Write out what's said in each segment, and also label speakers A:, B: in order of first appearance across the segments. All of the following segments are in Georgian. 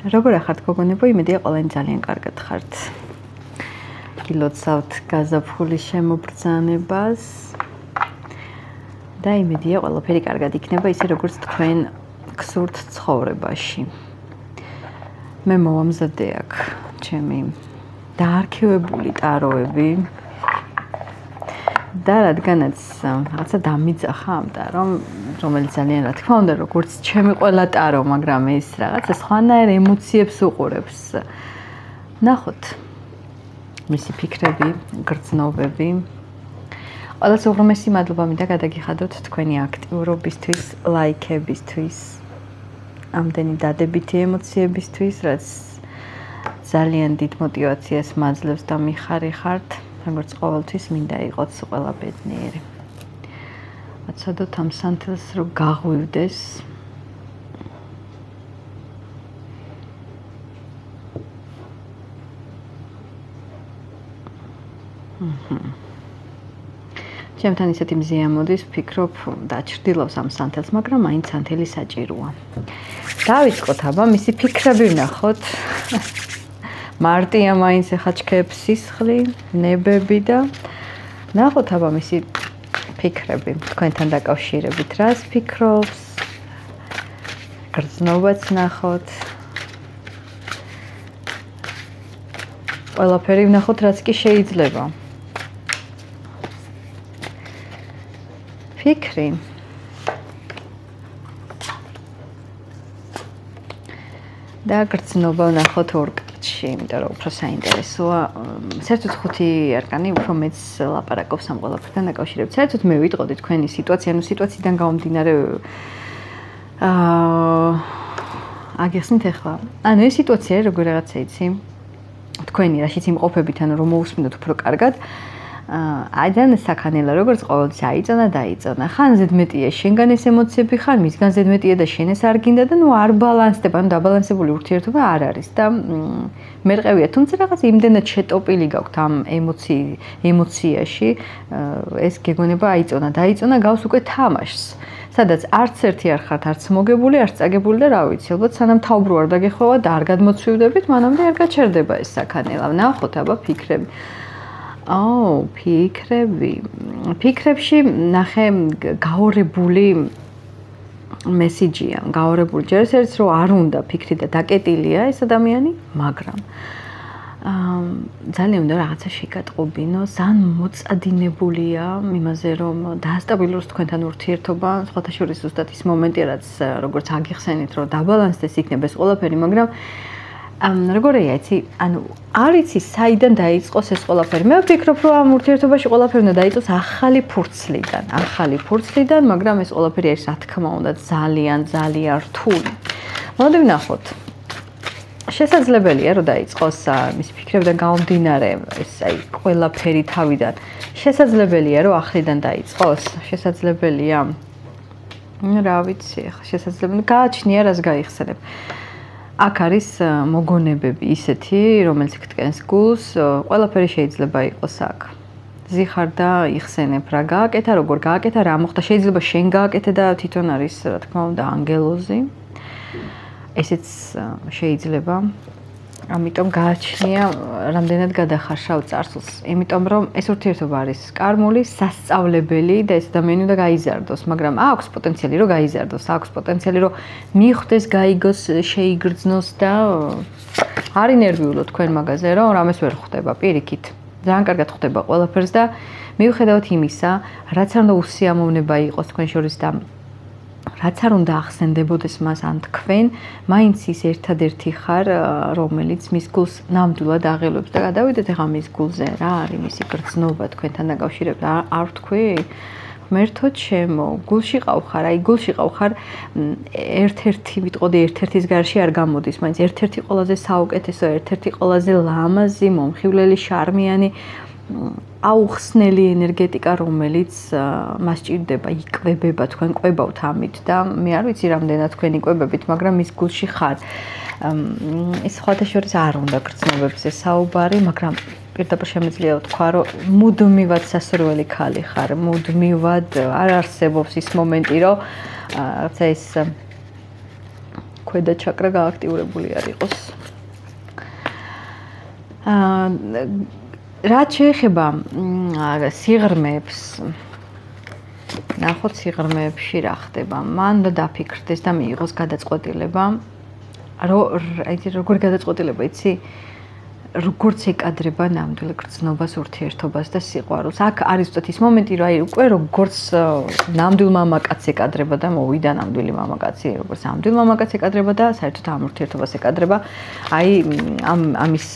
A: როგორ ახართ გოგონებო, იმედია ყველანი ძალიან კარგად ხართ. გილოცავთ გაზაფხულის შემობრძანებას და იმედია ყველაფერი კარგად იქნება, ისე როგორც თქვენ გსურთ ცხოვრებაში. მე მოვამზადე აქ ჩემი დაარქივებული ტაროები და რადგანაც რაღაცა დამიძახა ამ ტარომ, რომელიც ძალიან რა თქმა უნდა, როგორც ჩემი ყველა ტარო, მაგრამ ეს რაღაცა სხვანაირ ემოციებს უყურებს. ნახოთ მისი ფიქრები, გრძნობები. ყველას უღრმესი მადლობა მინდა გადაგიხადოთ თქვენი აქტიურობისთვის, ლაიქებისთვის, ამდენი დადებითი ემოციებისთვის, რაც ძალიან დიდ მოტივაციას მაძლევს და მიხარიხართ, როგორც ყოველთვის მინდა იყოთ ყველა ბედნიერი. ვაცადოთ ამ სანთელს რომ გაღვივდეს. ჩემთან ისეთი მზია მოდის, ვფიქრობ დაჩრდილავს ამ სანთელს, მაგრამ მაინც სანთელი საჭიროა. დავიწყოთ აბა მისი ფიქრები ვნახოთ. მარტია მაინც ეხა ჩქეებს სისხლი, ნებები და ნახოთ აბა მისი ფიქრები თქვენთან დაკავშირებით, რას ფიქრობს, გრძნობაც ნახოთ. ყველაფერი ვნახოთ, რაც კი შეიძლება. ფიქრი და გრძნობა ვნახოთ ორ კაცში, იმიტომ რომ უფრო საინტერესოა. საერთოდ 5 არკანი უფრო მეც ლაპარაკობს ამ ყველაფერთან დაკავშირებით. საერთოდ მე ვიტყოდი თქვენი სიტუაცია, სიტუაციიდან გამომდინარე აგიხსნით ახლა. ეს სიტუაცია როგორ რაღაცა იცი? თქვენი რაშიც იმყოფებით, რომ მოусმინოთ უფრო კარგად. აიდან საქანელა როგორც ყოველთვის აიწონა. ხან ზედმეტია შენგან ეს ემოციები, ხან მისგან ზედმეტია და შენ ეს არ გინდა და არ ბალანსდება, დაბალანსებული ურთიერთობა არ არის და მერყევია. თუმცა რაღაც იმდენად შეტოპილი გაქვთ ამ ემოციაში, ეს გეგონება დაიწონა, გავს უკვე თამაშს. სადაც არც ერთი არ ხართ, არც მოგებული, არც წაგებული და რა ვიცი, ალბათ სანამ თავბრუ არ დაგეხვევა და არ გადმოცვივდებით, მანამდე არ გაჩერდება ეს საქანელა. ნახოთ აბა ფიქრები. ფიქრებში ნახე გაორებული მესიჯია, გაორებული ჯერ ერთ რომ არ უნდა ფიქრი და დაკეტილია ეს ადამიანი, მაგრამ ძალიან უნდა რაღაცა შეგატყობინო, ძალიან მოწადინებულია იმაზე რომ დაასტაბილუროს თქვენთან ურთიერთობა, სხვათა შორის ზუსტად ის მომენტია, რაც როგორც აგიხსენით რომ დაბალანსდეს იქნება ეს ყველაფერი, მაგრამ როგორია იცი, არ იცი საიდან დაიწყოს ეს ყველაფერი. მე ვფიქრობ, რომ ამ ურთიერთობაში ყველაფერი უნდა დაიწყოს ახალი ფურცლიდან, მაგრამ ეს ყველაფერი არის რა თქმა უნდა ძალიან რთული. მოდი ვნახოთ. შესაძლებელია რომ დაიწყოს მის ფიქრებიდან გამომდინარე ეს ყველაფერი თავიდან. შესაძლებელია რომ ახლიდან დაიწყოს. შესაძლებელია. რა ვიცი, ახლა შესაძლებელია გააჩნია რას გაიხსენებ. აქ არის მოგონებები ისეთი, რომელიც გტკენს გულს, ყველაფერი შეიძლება იყოს აქ. ზიხარდა იხსენებ რა გააკეთა, როგორ გააკეთა, რა მოხდა, შეიძლება შენ გააკეთე და თვითონ არის, რა თქმა უნდა, ანგელოზი. ესეც შეიძლება. ამიტომ გააჩნია რამდენად გადახარშავ წარსულს. იმიტომ რომ ეს ურთიერთობა არის კარმული, სასწავლებელი და ეს ადამიანი უნდა გაიზარდოს, მაგრამ აქვს პოტენციალი რომ გაიზარდოს, აქვს პოტენციალი რომ მიხვდეს, გაიგოს, შეიგრძნოს და არ ინერვიულო თქვენ მაგაზე, რომ რამეს ვერ ხვდება პირიქით. ძალიან კარგად ხვდება ყველაფერს და მიუხედავად იმისა, რაც არ უნდა უსიამოვნება იყოს თქვენ შორის და რაც არ უნდა ახსენდებოდეს მას ან თქვენ, მაინც ის ერთადერთი ხარ, რომელიც მის გულს ნამდვილად აღელვებს და გადავიდეთ ახლა მის გულზე, რა არის მისი გრძნობა თქვენთან დაკავშირებით, არ ვთქვი? ღმერთო ჩემო, გულში ყავხარ, გულში ყავხარ, ერთ-ერთი ვიტყოდი, ერთ-ერთის გარშე არ გამოდის, მაინც ერთ-ერთი ყველაზე საუკეთესო, ერთ-ერთი ყველაზე ლამაზი, მომხივლელი, შარმიანი აუხსნელი ენერგეტიკა, რომელიც მას ჭირდება, იკვებება, თქვენ ყვებავთ ამით და მე არ ვიცი რამდენად თქვენ იკვებებით, მაგრამ მის გულში ხარ. ეს სხვათა შორის არ უნდა გრძნობებზე საუბარი, მაგრამ პირდაპირ შემიძლია ვთქვა, რომ მუდმივად სასურველი ქალი ხარ, მუდმივად არ არსებობს ის მომენტი, რომ რაღაცა ეს ქვედა ჩაკრა გააქტიურებული არ იყოს. რაც შეეხება სიღრმეებს, ნახოთ სიღრმეებში რა ხდება. მან უნდა დაფიქრდეს და მიიღოს გადაწყვეტილება. როგორ გადაწყვეტილება იცი? როგორც ეკადრება ნამდვილ გრძნობას, ურთიერთობას და სიყვარულს. აქ არის უბრალოდ ის მომენტი, რომ უკვე როგორც ნამდვილ მამაკაცს ეკადრება და მოვიდა ნამდვილი მამაკაცი, როგორც ნამდვილ მამაკაცს ეკადრება და საერთოდ ამ ურთიერთობას ეკადრება. ამის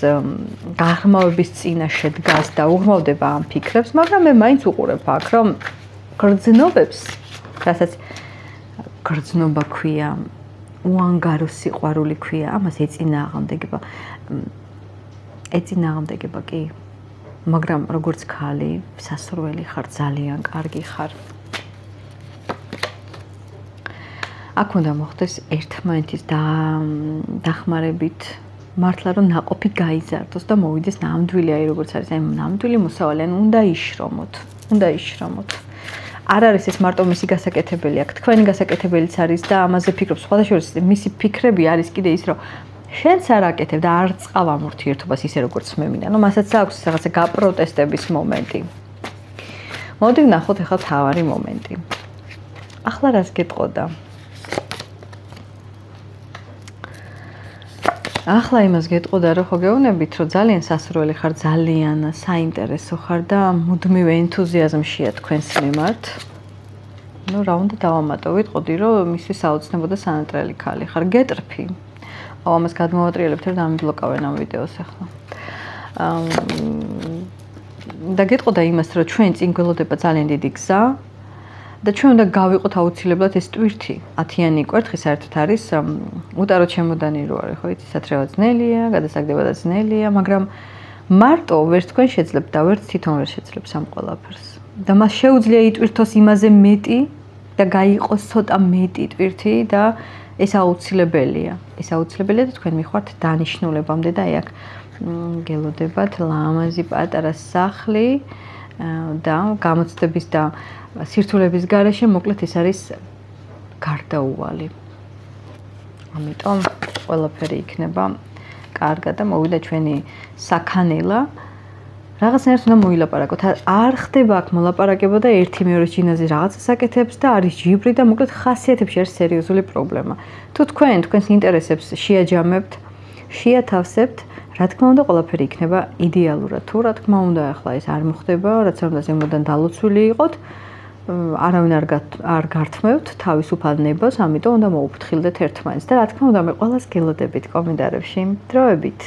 A: გაღრმავების წინაშე დგას და უღრმავდება ამ ფიქრებს, მაგრამ მე მაინც უყურებ აქ, რომ გრძნობებს, რასაც გრძნობა ქვია, უანგარო სიყვარული ქვია, ამას ეწინააღმდეგება კი, მაგრამ როგორც ქალი, სასურველი ხარ, ძალიან კარგი ხარ. აქ უნდა მოხდეს ერთმანეთის დახმარებით, მართლა რომ ნაყოფი გაიზარდოს და მოვიდეს ნამდვილი, როგორც არის, ნამდვილი მოსავალი, უნდა იშრომოთ. არ არის ეს მარტო მისი გასაკეთებელი, აქ თქვენი გასაკეთებელიც არის და ამაზე ფიქრობ. სხვადასხვა მისი ფიქრები არის კიდე ის, რომ შენც არ აკეთებ და არ წყავ ამ ურთიერთობას ისე როგორც მე მინდა. მასაც აქვს რაღაცა გაპროტესტების მომენტი. მოდი ვნახოთ ახლა თავარი მომენტი. ახლა რას გეტყოდა? ახლა იმას გეტყოდა, რომ ხო გეუბნებით, რომ ძალიან სასურველი ხარ, ძალიან საინტერესო ხარ და მუდმივ ენთუზიაზმშია თქვენს მიმართ. რა უნდა დავამატო? ვიტყოდი, რომ მისთვის აუცნებო და სანატრელი ქალი ხარ, გეტრფი. ამას გადმოვატრიალებთ, რომ დამიბლოკავენ ამ ვიდეოს ახლა. და გეტყოდა იმას, რომ ჩვენ წინ გველოდება ძალიან დიდი გზა და ჩვენ უნდა გავიყოთ აუცილებლად ეს ტვირთი. 10-იანი კვერთხი საერთოდ არის უტარო ჩემოდანი რო არის, ხო იცი, სათრევა ძნელია, გადასაგდება და ძნელია, მაგრამ მარტო ვერც თქვენ შეძლებთ და ვერც თვითონ ვერ შეძლებთ ამ ყველაფერს. და მას შეუძლია იტვირთოს იმაზე მეტი და გაიყოს ცოტა მეტი ტვირთი და ეს აუცილებელია. ეს აუცილებელია და თქვენ მიხართ დანიშნულებამდე და აი აქ გელოდებათ ლამაზი პატარა სახლი და გამოცდების და სირთულების გარეშე მოკლედ ეს არის გარდაუვალი. ამიტომ ყველაფერი იქნება კარგად და მოვიდა ჩვენი საქანელა. რაღაცნაირად უნდა მოილაპარაკოთ. არ ხდება აქ მოლაპარაკება და ერთი მეორეს ჯინაზე რაღაცას აკეთებს და არის ჯიბრი და მოკლედ ხასიათებში არის სერიოზული პრობლემა. თუ თქვენს ინტერესებს შეაჯამებთ, შეათავსებთ, რა თქმა უნდა, ყველაფერი იქნება იდეალურად. თუ რა თქმა უნდა, ახლა ეს არ მოხდება, რაც არ უნდა ზემოდან დალოცული იყოთ, არავინ არ გართმევთ თავისუფალ ნებას, ამიტომ უნდა მოუფრთხილდეთ ერთმანეთს და რა თქმა უნდა, მე ყველას გელოდებით კომენტარებში. დროებით.